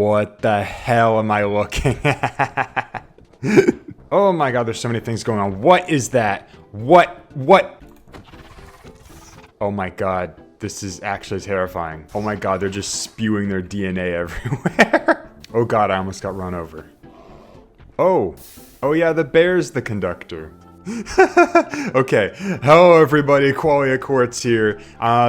What the hell am I looking at? Oh my god, there's so many things going on. What is that? What? Oh my god, this is actually terrifying. Oh my god, they're just spewing their DNA everywhere. Oh god, I almost got run over. Oh yeah, the bear's the conductor. Okay, hello everybody, Qualia Quartz here.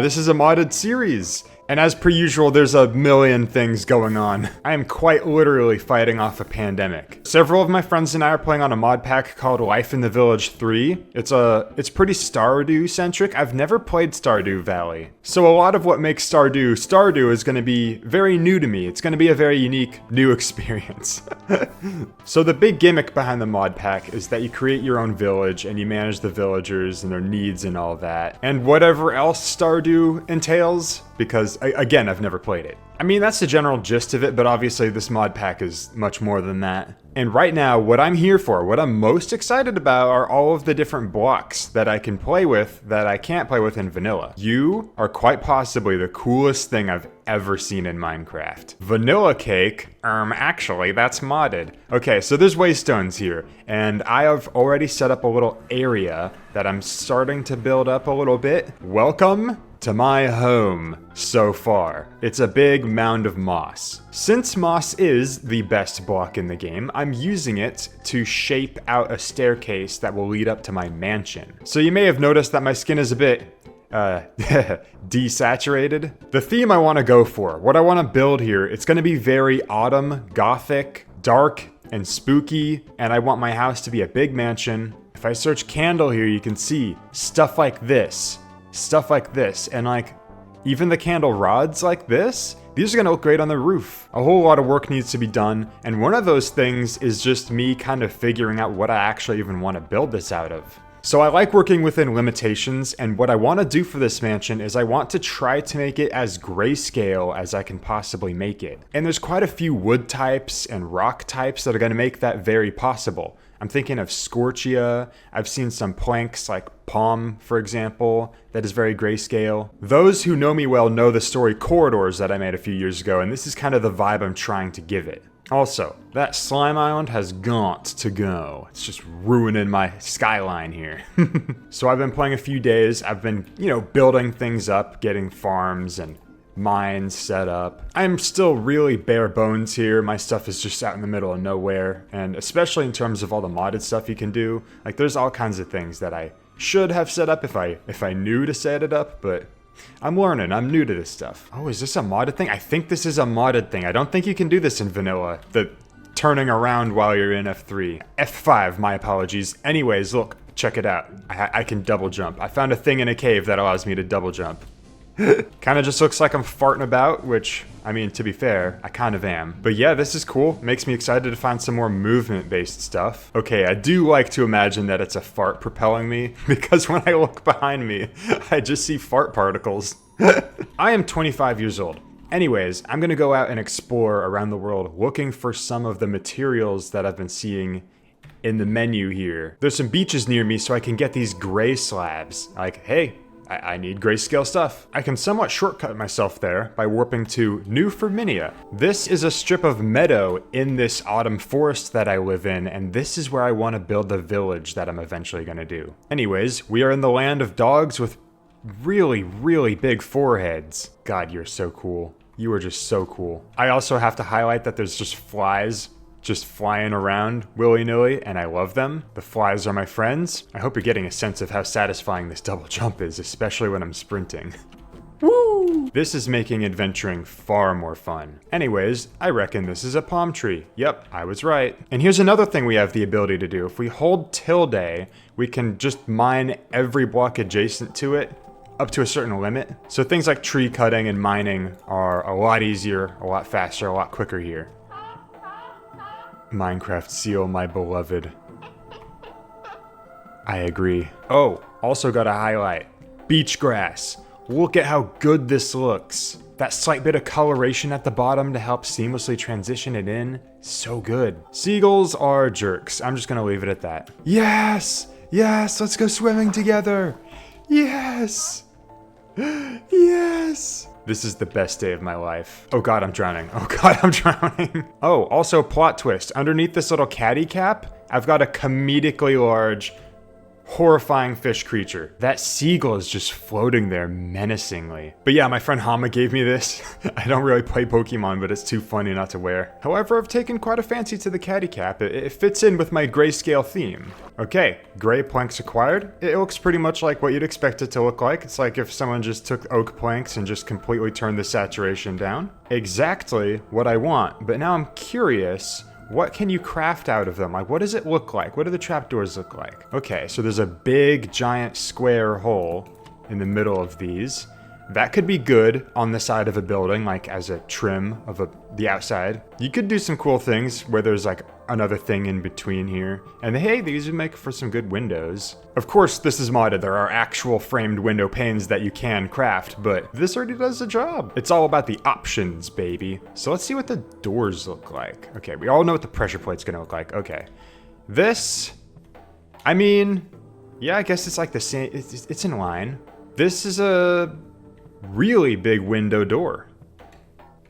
This is a modded series. And as per usual, there's a million things going on. I am quite literally fighting off a pandemic. Several of my friends and I are playing on a mod pack called Life in the Village 3. It's pretty Stardew centric. I've never played Stardew Valley. So a lot of what makes Stardew is gonna be very new to me. It's gonna be a very unique, new experience. So the big gimmick behind the mod pack is that you create your own village and you manage the villagers and their needs and all that. And whatever else Stardew entails, because, again, I've never played it. I mean, that's the general gist of it, but obviously this mod pack is much more than that. And right now, what I'm here for, what I'm most excited about are all of the different blocks that I can play with that I can't play with in vanilla. You are quite possibly the coolest thing I've ever seen in Minecraft. Vanilla cake? Actually, that's modded. Okay, so there's waystones here, and I have already set up a little area that I'm starting to build up a little bit. Welcome to my home so far. It's a big mound of moss. Since moss is the best block in the game, I'm using it to shape out a staircase that will lead up to my mansion. So you may have noticed that my skin is a bit desaturated. The theme I want to go for, what I want to build here, it's going to be very autumn, gothic, dark, and spooky, and I want my house to be a big mansion. If I search candle here, you can see stuff like this. Stuff like this, and like, even the candle rods like this, these are gonna look great on the roof. A whole lot of work needs to be done, and one of those things is just me kind of figuring out what I actually even want to build this out of. So I like working within limitations, and what I want to do for this mansion is I want to try to make it as grayscale as I can possibly make it. And there's quite a few wood types and rock types that are going to make that very possible. I'm thinking of Scorchia. I've seen some planks like palm, for example, that is very grayscale. Those who know me well know the story Corridors that I made a few years ago, and this is kind of the vibe I'm trying to give it. Also, that slime island has got to go. It's just ruining my skyline here. So I've been playing a few days. I've been, building things up, getting farms and mines set up. I'm still really bare bones here. My stuff is just out in the middle of nowhere, and especially in terms of all the modded stuff you can do. Like, there's all kinds of things that I should have set up if I knew to set it up, but I'm learning. I'm new to this stuff. Oh, is this a modded thing? I think this is a modded thing. I don't think you can do this in vanilla. The turning around while you're in F3. F5, my apologies. Anyways, look, check it out. I can double jump. I found a thing in a cave that allows me to double jump. Kind of just looks like I'm farting about, which, I mean, to be fair, I kind of am. But yeah, this is cool. Makes me excited to find some more movement-based stuff. Okay, I do like to imagine that it's a fart propelling me, because when I look behind me, I just see fart particles. I am 25 years old. Anyways, I'm gonna go out and explore around the world looking for some of the materials that I've been seeing in the menu here. There's some beaches near me, so I can get these gray slabs. Like, hey, I need grayscale stuff. I can somewhat shortcut myself there by warping to New Firminia. This is a strip of meadow in this autumn forest that I live in, and this is where I want to build the village that I'm eventually going to do. Anyways, we are in the land of dogs with really, really big foreheads. God, you're so cool. You are just so cool. I also have to highlight that there's just flies just flying around willy-nilly, and I love them. The flies are my friends. I hope you're getting a sense of how satisfying this double jump is, especially when I'm sprinting. Woo! This is making adventuring far more fun. Anyways, I reckon this is a palm tree. Yep, I was right. And here's another thing we have the ability to do. If we hold tilde, we can just mine every block adjacent to it up to a certain limit. So things like tree cutting and mining are a lot easier, a lot faster, a lot quicker here. Minecraft seal, my beloved. I agree. Oh, also got a highlight. Beach grass. Look at how good this looks. That slight bit of coloration at the bottom to help seamlessly transition it in. So good. Seagulls are jerks. I'm just gonna leave it at that. Yes! Yes, let's go swimming together! Yes! Yes! This is the best day of my life. Oh god, I'm drowning. Oh god, I'm drowning. Oh, also plot twist. Underneath this little caddy cap, I've got a comedically large, horrifying fish creature. That seagull is just floating there menacingly. But yeah, my friend Hama gave me this. I don't really play Pokemon, but it's too funny not to wear. However, I've taken quite a fancy to the caddy cap. It fits in with my grayscale theme. Okay, gray planks acquired. It looks pretty much like what you'd expect it to look like. It's like if someone just took oak planks and just completely turned the saturation down. Exactly what I want, but now I'm curious, what can you craft out of them? Like, what does it look like? What do the trapdoors look like? Okay, so there's a big, giant square hole in the middle of these. That could be good on the side of a building, like as a trim of the outside. You could do some cool things where there's like another thing in between here. And hey, these would make for some good windows. Of course, this is modded. There are actual framed window panes that you can craft, but this already does the job. It's all about the options, baby. So let's see what the doors look like. Okay, we all know what the pressure plate's gonna look like. Okay. This, I mean, yeah, I guess it's like the same, it's in line. This is a really big window door.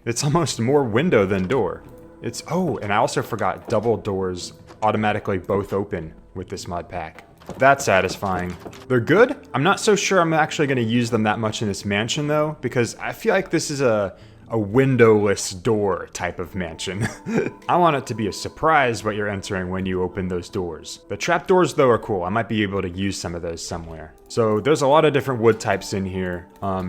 It's almost more window than door. It's, oh, and I also forgot double doors automatically both open with this mod pack. That's satisfying. They're good. I'm not so sure I'm actually going to use them that much in this mansion though, because I feel like this is a windowless door type of mansion. I want it to be a surprise what you're entering when you open those doors. The trapdoors though are cool. I might be able to use some of those somewhere. So there's a lot of different wood types in here.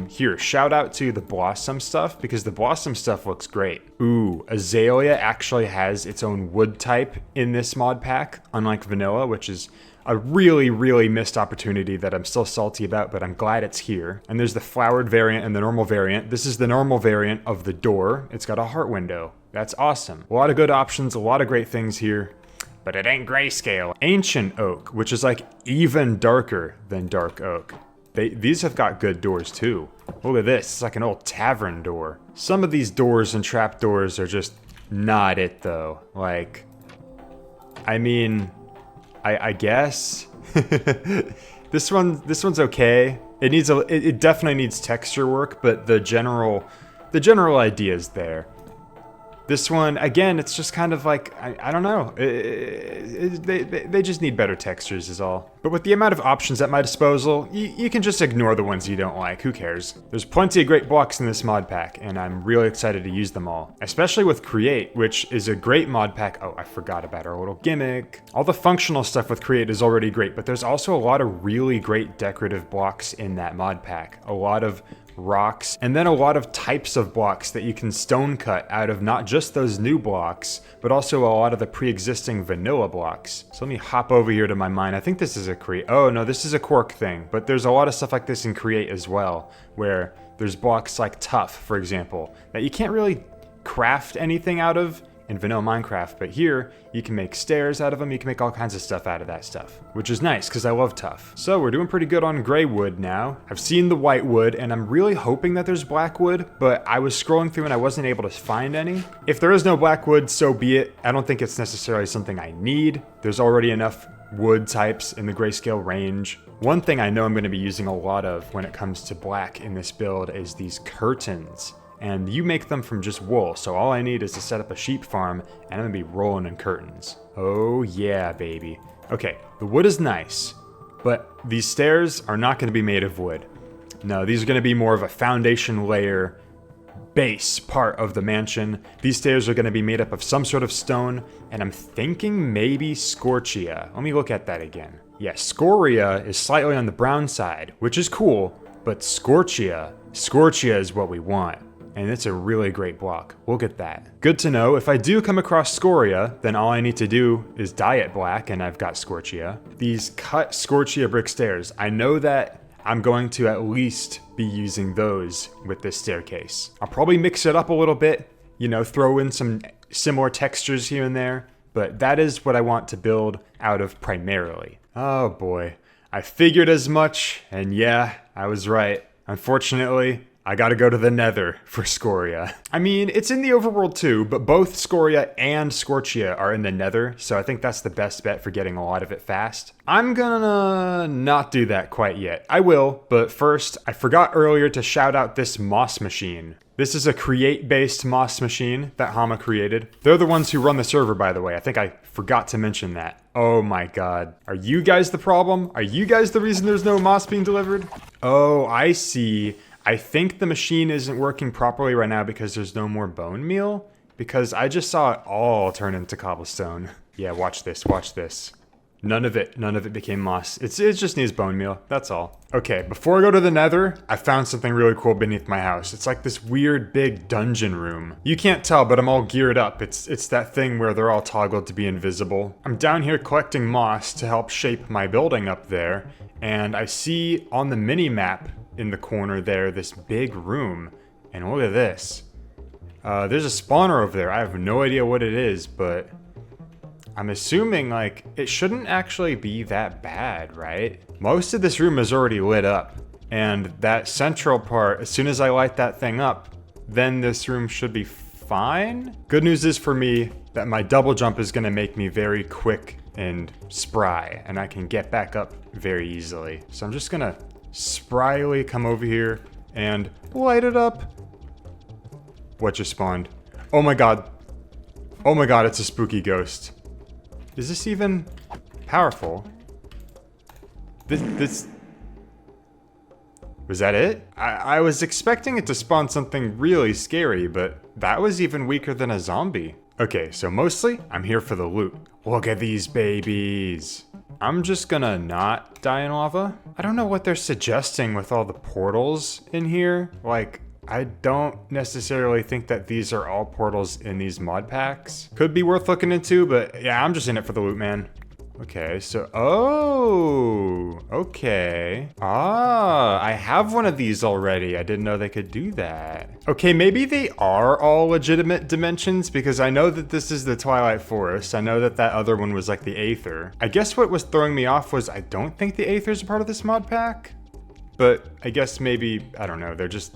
Here, shout out to the blossom stuff because the blossom stuff looks great. Ooh, azalea actually has its own wood type in this mod pack, unlike vanilla, which is a really, really missed opportunity that I'm still salty about, but I'm glad it's here. And there's the flowered variant and the normal variant. This is the normal variant of the door. It's got a heart window. That's awesome. A lot of good options, a lot of great things here, but it ain't grayscale. Ancient oak, which is like even darker than dark oak. These have got good doors too. Look at this, it's like an old tavern door. Some of these doors and trap doors are just not it though. Like, I mean, I guess this one's okay. It definitely needs texture work, but the general idea is there. This one, again, it's just kind of like, I don't know. They just need better textures is all. But with the amount of options at my disposal, you can just ignore the ones you don't like. Who cares? There's plenty of great blocks in this mod pack, and I'm really excited to use them all. Especially with Create, which is a great mod pack. Oh, I forgot about our little gimmick. All the functional stuff with Create is already great, but there's also a lot of really great decorative blocks in that mod pack. A lot of rocks, and then a lot of types of blocks that you can stone cut out of not just those new blocks, but also a lot of the pre-existing vanilla blocks. So let me hop over here to my mine. I think this is a Create. Oh no, this is a Quark thing, but there's a lot of stuff like this in Create as well, where there's blocks like Tough, for example, that you can't really craft anything out of in vanilla Minecraft, but here you can make stairs out of them, you can make all kinds of stuff out of that stuff, which is nice because I love Tough. So we're doing pretty good on gray wood now. I've seen the white wood and I'm really hoping that there's black wood, but I was scrolling through and I wasn't able to find any. If there is no black wood, so be it. I don't think it's necessarily something I need. There's already enough wood types in the grayscale range. One thing I know I'm going to be using a lot of when it comes to black in this build is these curtains. And you make them from just wool, so all I need is to set up a sheep farm, and I'm gonna be rolling in curtains. Oh yeah, baby. Okay, the wood is nice, but these stairs are not gonna be made of wood. No, these are gonna be more of a foundation layer base part of the mansion. These stairs are gonna be made up of some sort of stone, and I'm thinking maybe scorchia. Let me look at that again. Yeah, scoria is slightly on the brown side, which is cool, but scorchia is what we want. And it's a really great block. We'll get that. Good to know. If I do come across scoria, then all I need to do is dye it black and I've got scorchia. These cut scorchia brick stairs, I know that I'm going to at least be using those with this staircase. I'll probably mix it up a little bit, you know, throw in some similar textures here and there, but that is what I want to build out of primarily. Oh boy, I figured as much, and yeah, I was right. Unfortunately, I gotta go to the Nether for Scoria. I mean, it's in the overworld too, but both Scoria and Scorchia are in the Nether, so I think that's the best bet for getting a lot of it fast. I'm gonna not do that quite yet. I will, but first, I forgot earlier to shout out this moss machine. This is a create-based moss machine that Hama created. They're the ones who run the server, by the way. I think I forgot to mention that. Oh my god. Are you guys the problem? Are you guys the reason there's no moss being delivered? Oh, I see. I think the machine isn't working properly right now because there's no more bone meal. Because I just saw it all turn into cobblestone. Yeah, watch this, watch this. None of it became moss. It just needs bone meal, that's all. Okay, before I go to the Nether, I found something really cool beneath my house. It's like this weird big dungeon room. You can't tell, but I'm all geared up. It's that thing where they're all toggled to be invisible. I'm down here collecting moss to help shape my building up there, and I see on the mini-map in the corner there this big room, and look at this. There's a spawner over there. I have no idea what it is, but I'm assuming, like, it shouldn't actually be that bad, right? Most of this room is already lit up, and that central part, as soon as I light that thing up, then this room should be fine. Good news is for me that my double jump is gonna make me very quick and spry, and I can get back up very easily. So I'm just gonna spryly come over here and light it up. What just spawned? Oh my god. Oh my god, it's a spooky ghost. Is this even powerful? This... Was that it? I was expecting it to spawn something really scary, but that was even weaker than a zombie. Okay, so mostly, I'm here for the loot. Look at these babies. I'm just gonna not die in lava. I don't know what they're suggesting with all the portals in here. Like, I don't necessarily think that these are all portals in these mod packs. Could be worth looking into, but yeah, I'm just in it for the loot, man. Okay, so, oh, okay. Ah, I have one of these already. I didn't know they could do that. Okay, maybe they are all legitimate dimensions because I know that this is the Twilight Forest. I know that that other one was like the Aether. I guess what was throwing me off was I don't think the Aether's a part of this mod pack. But I guess maybe, I don't know, they're just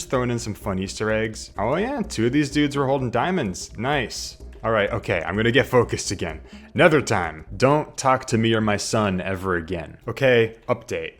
throwing in some fun Easter eggs. Oh yeah, 2 of these dudes were holding diamonds. Nice. All right, okay, I'm gonna get focused again. Nether time. Don't talk to me or my son ever again. Okay, update.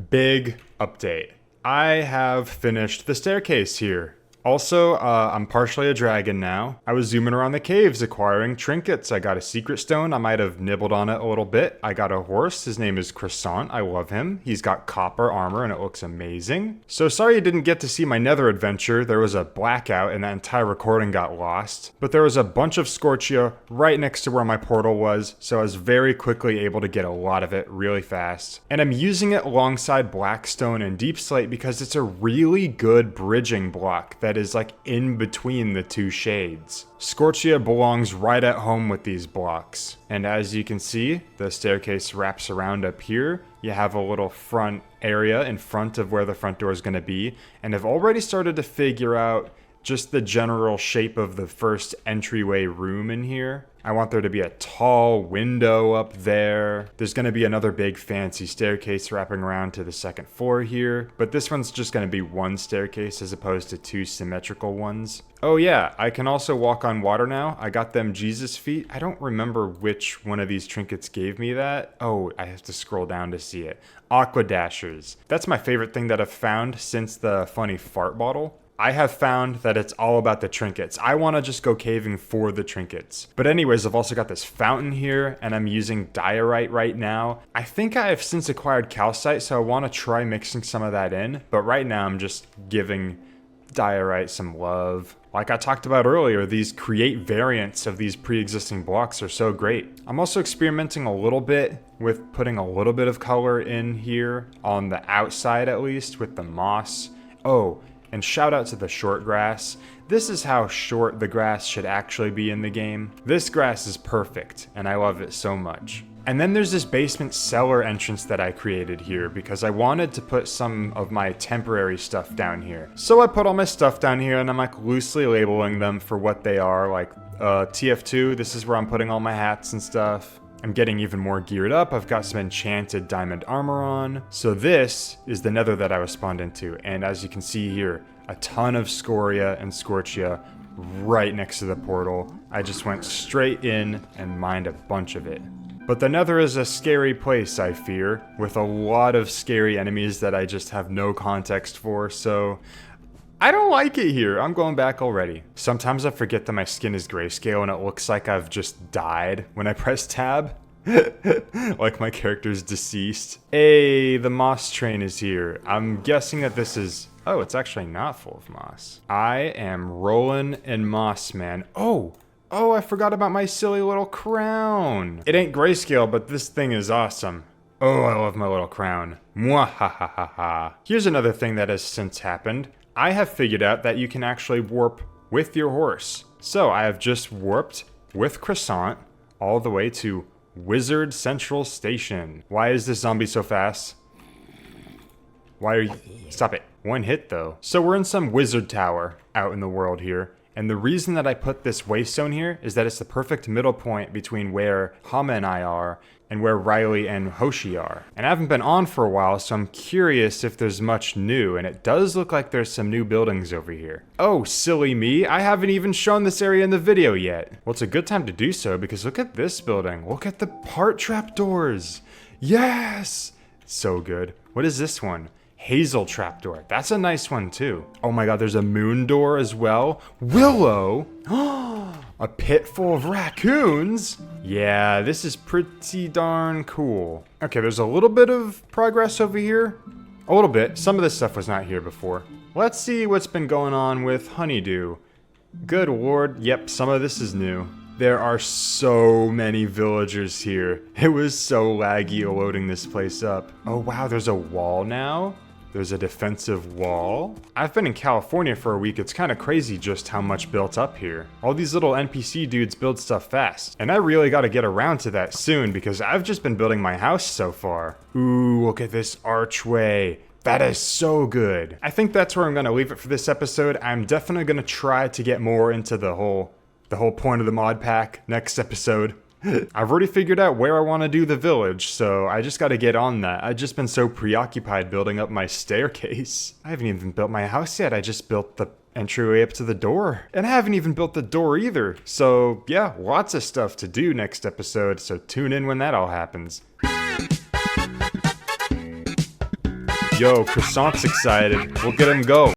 Big update. I have finished the staircase here. Also, I'm partially a dragon now. I was zooming around the caves acquiring trinkets. I got a secret stone. I might have nibbled on it a little bit. I got a horse. His name is Croissant. I love him. He's got copper armor and it looks amazing. So sorry you didn't get to see my nether adventure. There was a blackout and that entire recording got lost. But there was a bunch of Scorchia right next to where my portal was. So I was very quickly able to get a lot of it really fast. And I'm using it alongside Blackstone and Deep Slate because it's a really good bridging block that is like in between the 2 shades. Scorchia belongs right at home with these blocks. And as you can see, the staircase wraps around up here. You have a little front area in front of where the front door is going to be. And I've already started to figure out just the general shape of the first entryway room in here. I want there to be a tall window up there. There's going to be another big fancy staircase wrapping around to the 2nd floor here, but this one's just going to be 1 staircase as opposed to 2 symmetrical ones. Oh yeah, I can also walk on water now. I got them Jesus feet. I don't remember which one of these trinkets gave me that. Oh, I have to scroll down to see it. Aqua Dashers. That's my favorite thing that I've found since the funny fart bottle. I have found that it's all about the trinkets. I want to just go caving for the trinkets. But anyways, I've also got this fountain here, and I'm using diorite right now. I think I have since acquired calcite, so I want to try mixing some of that in. But right now, I'm just giving diorite some love. Like I talked about earlier, these create variants of these pre-existing blocks are so great. I'm also experimenting a little bit with putting a little bit of color in here, on the outside at least, with the moss. Oh, and shout out to the short grass. This is how short the grass should actually be in the game. This grass is perfect, and I love it so much. And then there's this basement cellar entrance that I created here because I wanted to put some of my temporary stuff down here. So I put all my stuff down here and I'm like loosely labeling them for what they are, like TF2, this is where I'm putting all my hats and stuff. I'm getting even more geared up. I've got some enchanted diamond armor on. So this is the nether that I was spawned into. And as you can see here, a ton of scoria and scorchia right next to the portal. I just went straight in and mined a bunch of it. But the nether is a scary place, I fear, with a lot of scary enemies that I just have no context for, so I don't like it here. I'm going back already. Sometimes I forget that my skin is grayscale and it looks like I've just died when I press tab. Like my character's deceased. Hey, the moss train is here. I'm guessing that this is... Oh, it's actually not full of moss. I am rolling in moss, man. Oh, I forgot about my silly little crown. It ain't grayscale, but this thing is awesome. Oh, I love my little crown. Mwahahaha. Here's another thing that has since happened. I have figured out that you can actually warp with your horse. So I have just warped with Croissant all the way to Wizard Central Station. Why is this zombie so fast? Why are you... Stop it. One hit though. So we're in some wizard tower out in the world here. And the reason that I put this waystone here is that it's the perfect middle point between where Hama and I are and where Riley and Hoshi are. And I haven't been on for a while, so I'm curious if there's much new, and it does look like there's some new buildings over here. Oh, silly me, I haven't even shown this area in the video yet. Well, it's a good time to do so because look at this building. Look at the part trapdoors. Yes! So good. What is this one? Hazel trapdoor. That's a nice one too. Oh my god, there's a moon door as well. Willow! A pit full of raccoons? Yeah, this is pretty darn cool. Okay, there's a little bit of progress over here. A little bit. Some of this stuff was not here before. Let's see what's been going on with Honeydew. Good lord. Yep, some of this is new. There are so many villagers here. It was so laggy loading this place up. Oh wow, there's a wall now? There's a defensive wall. I've been in California for a week. It's kind of crazy just how much built up here. All these little NPC dudes build stuff fast. And I really got to get around to that soon because I've just been building my house so far. Ooh, look at this archway. That is so good. I think that's where I'm going to leave it for this episode. I'm definitely going to try to get more into the whole point of the mod pack next episode. I've already figured out where I want to do the village, so I just got to get on that. I've just been so preoccupied building up my staircase. I haven't even built my house yet. I just built the entryway up to the door. And I haven't even built the door either. So yeah, lots of stuff to do next episode, so tune in when that all happens. Yo, Croissant's excited. We'll get him go.